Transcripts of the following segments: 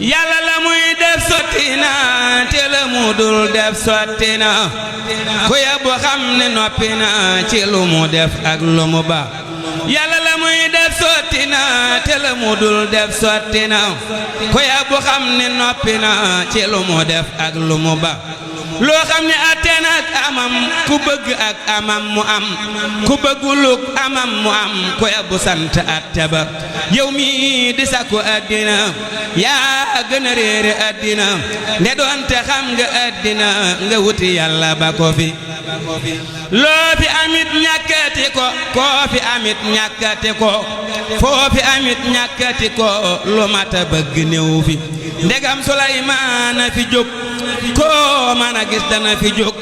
yàlla la muy def sotti na te la mu dul def sotti na ku yebbu xam ne noppi na ci lu mu def ak lu mu ba yàlla la muy def sotti na te la mu dul def sotti na ku yebbu xam ne noppi na ci lu mu def ak lu mu ba loo xam ne atteen ak amam ku bëgg ak amam mu am ku bëgguluk amam mu am ku yebbu sant atte ba yow mi di sakku àddina yaa gën a réere àddina nde doonte xam nga àddina nga wuti yàlla ba ko fi loo fi amit ñàkkati ko koo fi amit ñàkkati ko foo fi amit ñàkkati ko lu mata bëgg néew fi ndegam Sulaymaana fi jóg koo mën a gis dana fi jóg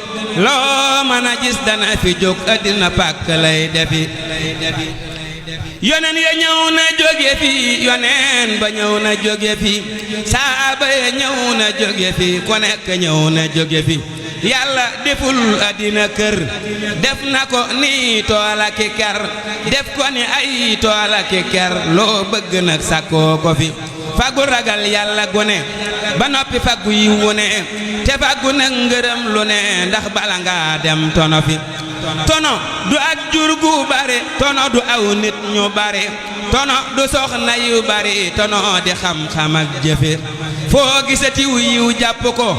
loo mën a gis dana fi jóg àddina pàkk lay defi yoneen ya ñëw na jóge fi yoneen ba ñëw na jóge fi saaba ya ñëw na jóge fi ku nekk ñëw na jóge fi yàlla deful àddina kër def na ko ni tool ak ker def ko ni ay tool ak ker loo bëgg nag sakkoo ko fi faggu ragal yàlla gu ne ba noppi faggu yiwu ne te faggu nag ngërëm lu ne ndax bala ngaa dem tono fi tono du ak jur gu bare tono du aw nit ñu bare tono du soxna yu bare tono di xam-xam ak jëfe foo gisatiw yiw jàpp ko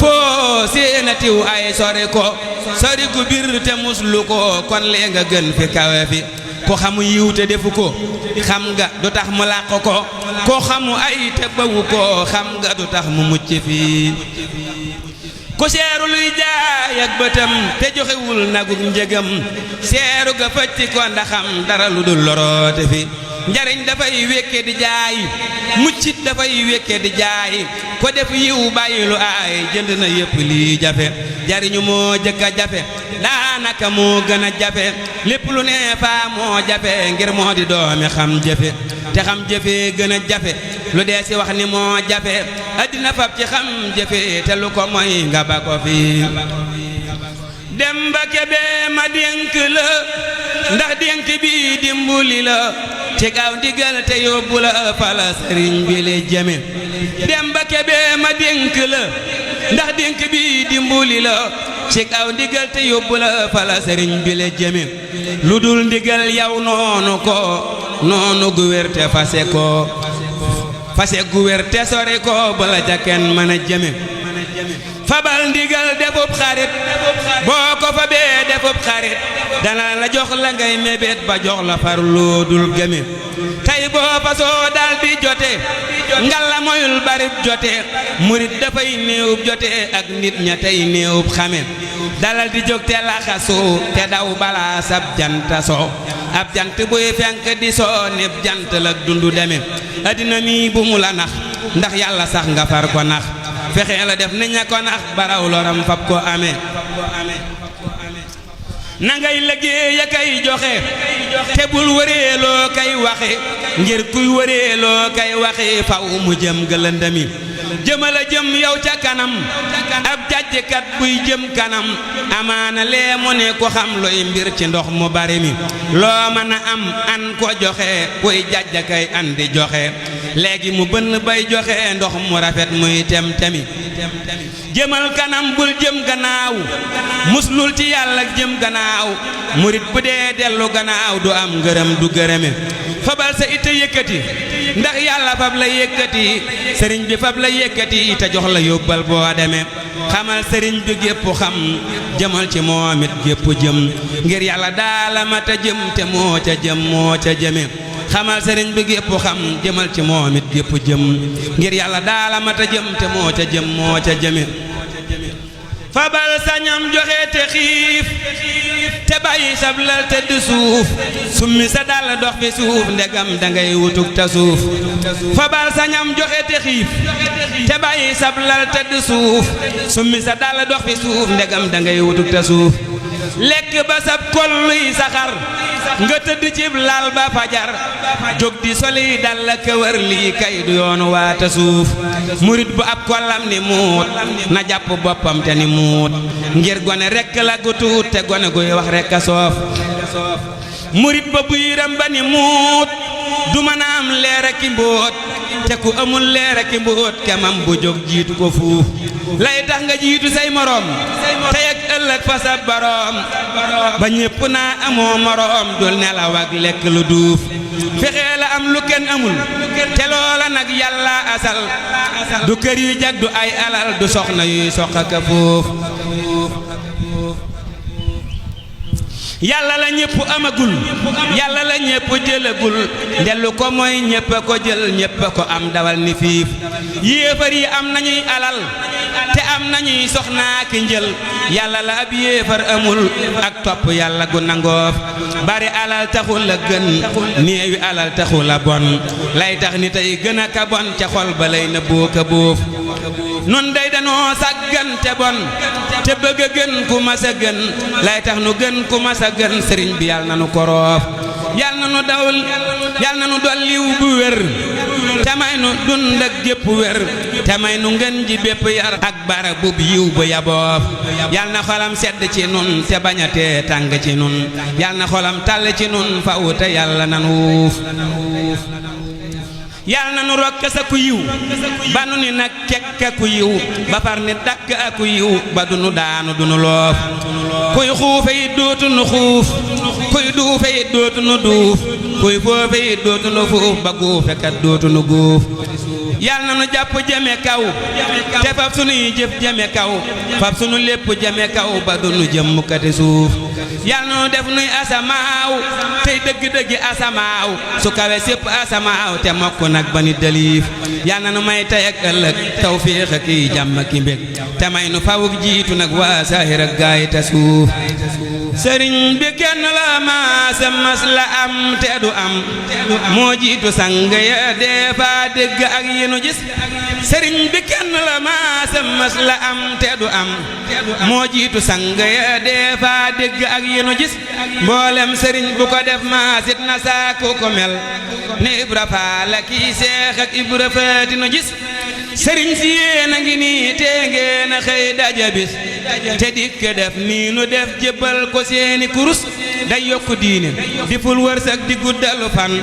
foo séenatiw ay sori ko sori gu bir te muslu ko kon lee nga gën fi kawe fi ko xamu yiw te defu ko xam nga du tax mu làq ko ko xamu ay te bawu ko xam nga du tax mu mucc fii ku seeru luy jaay ak bëtam te joxewul nagug njëgam seeru ga fëcc ko ndaxam dara lu dul loroote fi njariñ dafay wékke di jaay muccit dafay wékke di jaay ko def yiw bàyyi lu aay jënd na yépp lii jafe jariñu moo jëkk a jafe daanaka moo gën a jafe lépp lu ne faa moo jafe ngir moo di doomi xam jëfe te xam jëfe gën a jafe lu dee si wax ni moo jafe addina fab ci xam jëfe te lu ko moy nga ba ko fi dem ba kebe ma dénk la ndax dénk bi dimbuli la ci gaaw ndigal te yóbbu la fala sëriñ bi le jëme dem ba kebe ma dénk la ndax dénk bi dimbuli la ci gaaw ndigal te yóbbu la fala sëriñ bi le jëme lu dul ndigal yow noonu ko noonu gu wér te fase ko fase gu wér te sori ko bala ca kenn mën a jëme fabal ndigal defub xarit boo ko fabee defub xarit dana la jox la ngay mébét ba jox la far loo dul gëme tey boo fasoo dal di jote ngalla moyul barib jote murit dafay néewub jote ak nit ña tey néewub xame dalal di jóg te laxasoo te daw balaa sab janta soo ab jant buy fenk di soo neb jant la dundu deme addina mi bu mu la nax ndax yàlla sax nga far ko nax fexe la def ni ña ko nax baraw loram fab ko amee na ngay liggéey kay joxe te bul wëreeloo kay waxe ngir kuy wëreeloo kay waxe faw mu jëm gëlëndami jëmala jëm yow ca kanam ab jàjjkat buy jëm kanam amaana lee mu ne ko xam luy mbir ci ndox mu bari mi loo mën a am an ko joxe kuy jàjja kay andi joxe léegi mu bënn bay joxe ndox mu rafet muy tem-temi jëmal kanam bul jëm gannaaw muslul ci yàlla jëm gannaaw murit bu dee dellu gannaaw du am ngërëm du gërëme fabal sa itte yëkkati ndax yàlla fab la yëkkati sëriñ bi fab la yëkkati te jox la yóbbal boo demee xamal sëriñ bi gépp xam jëmal ci moom it gépp jëm ngir yàlla daala mata jëm te moo ca jëm moo ca jëme xamal sëriñ bi gépp xam jëmal ci moom it gépp jëm ngir yàlla daala mata jëm te moo ca jëm moo ca jëme fabal sañam joxe te xiif te bàyyi sablal tëdd suuf summi sa dal dox fi suuf ndegam dangay wutuk ta suuf fabal sañam joxe te xiif te bàyyi sablal tëdd suuf summi sa dal dox fi suuf ndegam dangay wutuk ta suuf lekk ba sab kolluy saxar nga tëdd cib lal ba fajar jóg di soli dal la këwër lii kay du yoonu waata suuf murit bu ab kollam ni muut na jàpp boppam te ni muut ngir gone rekk la gu tuut te gone guy wax rekk a soof murit ba buy ram ba ni muut du mën a am leer ak i mbóot te ku amul leer ak mbóot kemam bu jóg jiitu ko fuuf lay tax nga jiitu say moroom tey ak ëllëg fa sa boroom ba ñépp naa amoo moroom dul nelaw ak lekk lu duuf fexee la am lu kenn amul te loola nag yàlla asal du kër yu jag du ay alal du soxna yuy soqaka foof yàlla la ñépp amagul yàlla la ñépp jëlagul ndellu ko mooy ñépp a ko jël ñépp a ko am dawal ni fiif yéefar yi am nañuy alal te am nañuy soxnaa ki njël yàlla la ab yéefar amul ak topp yàlla gu nangoof bari alal taxul la gën néewi alal taxul la bon lay tax ni tey gën a ka bon ca xol ba lay na booka boof nun day danoo sàggan te bon te bëgg a gën ku mas a gën lay tax nu gën ku mas a gën sëriñ bi yàlla na nu koroof yàlla na nu dawul yàlla na nu dolliw bu wér te may nu dund ak gépp wér te may nu ngën ji bépp yar ak bara bub yiw bu yaboof yàlla na xolam sedd ci nun te bañ a tee tàng ci nun yàlla na xolam tàll ci nun faw te yàlla na nu wuuf yàlla na nu rokk sa ku yiw ba nu ni nag kekk ku yiw ba far ni dakk ak ku yiw ba du nu daanu du nu loof kuy xuufe yi dootu nu xuuf kuy duufe yi dootu nu duuf kuy foofe yi dootu nu fuuf ba guufe kat dootu nu guuf yàlla na nu jàpp jëme kaw te fab sunuy jëf jëme kaw fab sunu lépp jëme kaw ba du nu jëm kati suuf yàlla na nu def nuy asamaaw tey dëgg-dëggi asamaaw su kawe sépp asamaaw te mokk nag ba ni daliif yàlla na nu may tey ak ëllëg tawfiix ak i jàmm ki mbég te may nu fawuk jiitu nag waa saahir ak gaay te suuf sëriñ bi kenn la maasa mas la am te du am moo jiitu sang ya dee fa dégg ak yi nu gis sëriñ bi kenn la maasa mas la am te du am moo jiitu sang ya dee fa dégg ak yi nu gis mboolem sëriñ bu ko def maasit na saaku ko mel ni Ibra Faal la kii Seex ak Ibra Faati nu gis sëriñ si yéen a ngi nii te ngeen a xëy daja bis te dikk def nii nu def jébbal ko seeni kurus day yokku diine di ful wërsëg di guddalu fan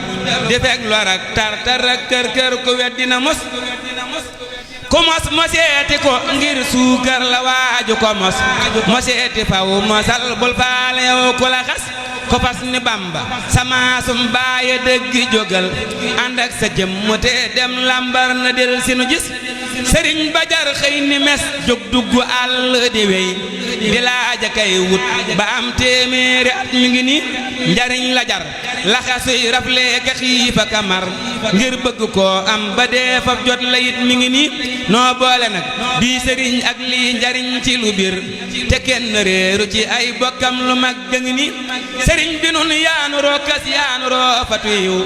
di fekk lor ak tar ak kër kër ku weddina mos ku mos moseeti ko ngir suukar la waaju ko mos moseeti faw mosal bul faale yow ku la xas ko fas ni Bamba sama sum baaye dëgg jógal ànd ak sa jëmm te dem lambar na del si nu gis sëriñ ba jar xëy ni mes jóg dugg àll di wey di laaja kay wut ba am téeméeri at mi ngi nii njariñ la jar laxasuy raflee ka xiifa ka mar ngir bëgg koo am ba dee fab jot la it mi ngi nii noo boole nag bii sëriñ ak lii njariñ ci lu bir te kenn réeru ci ay bokkam lu mag gëngi nii sëriñ bi nun yaanu rokkas yaanu roofatu yiw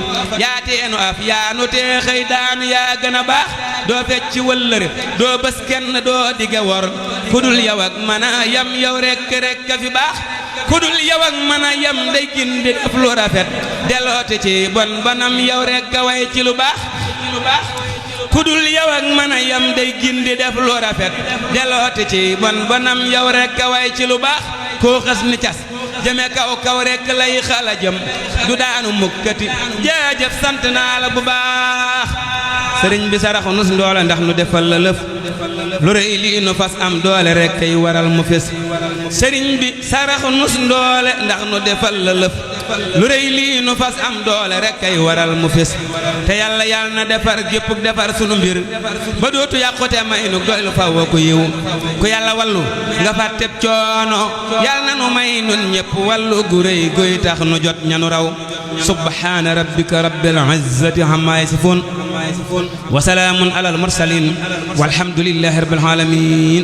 yaa teenu af yaanu tee xëy daanu yaa gën a baax doo fecc wëllëre doo bës kenn doo dige wor kudul yow ak mën a yam yow rekk a fi baax kudul yow ak mën a yam day gindi def lu rafet deloote ci bon bonam yow rekk a way ci lu baax kudul yow ak mën a yam day gindi def lu rafet deloote ci bon bonam yow rekk a way ci lu baax koo xas ni cas jëme kaw kaw rekk lay xala jëm du daanu mukkati jaajëf sant naa la bu baax sëriñ bi saraxu nus ndoole ndax nu defal la lëf lu rëy lii nu fas am doole rekk kay waral mu fes sëriñ bi saraxu nus ndoole ndax nu defal la lëf lu rëy lii nu fas am doole rekk kay waral mu fes te yàlla yàlla na defar géppuk defar sunu mbir ba dootu yàqute may nu doylu faw ku yiw ku yàlla wallu nga fàtteb coono yàlla na nu may nun ñépp wallu gu rëy guy tax nu jot ñanu raw subhaana rabbika rabbil izzati amma yasifun wa salaamun alal mursalin walhamdulillahi rabbil alamin